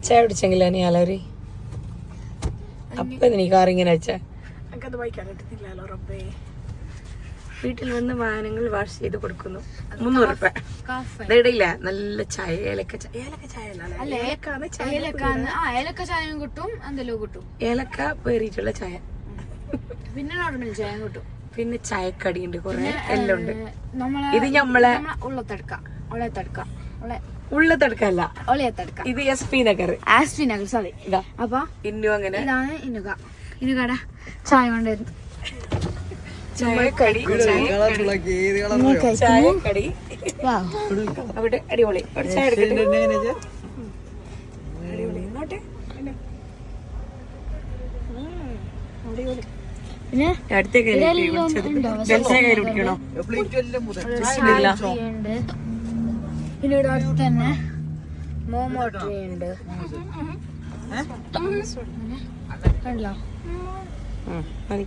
ചായ കുടിച്ചെങ്കിലോ നീ അലവരി അപ്പൊ നീ കാറിങ്ങനെ വെച്ചാ എനിക്കത് വായിക്കാൻ കിട്ടുന്നില്ലല്ലോ റബ്ബേ. വീട്ടിൽ വന്ന് വാഹനങ്ങൾ വാഷ് ചെയ്ത് കൊടുക്കുന്നു. 300 രൂപ. ഇടയില്ല നല്ല ചായ, ഏലക്ക ചായ. ഏലക്ക ചായ കിട്ടും, എന്തെല്ലോ കിട്ടും. ഏലക്ക പേറിയിട്ടുള്ള ചായ, പിന്നെ നോർമൽ ചായ കിട്ടും. പിന്നെ ചായക്കടി ഉണ്ട്, കൊറേ എല്ലാം ഉണ്ട്. ഇത് നമ്മളെ ഉള്ളത്തടുക്കല്ല, ഇത് SP നഗർ. സോറി. അപ്പൊ ഇന്നു അങ്ങനെ ഇതാണ് ഇനുകട ചായ കൊണ്ടുവരുന്നു. ചായക്കടി അവിടെ അടിപൊളി. ഒരു ചായ എടുക്കട്ടെ. പിന്നെ അടുത്ത കയ്യിൽ കുടിക്കണോ? പിന്നെ ഇവിടെ അടുത്ത് തന്നെ മോമോ ട്രീ ഉണ്ട്. കണ്ടല്ലോ. മതി.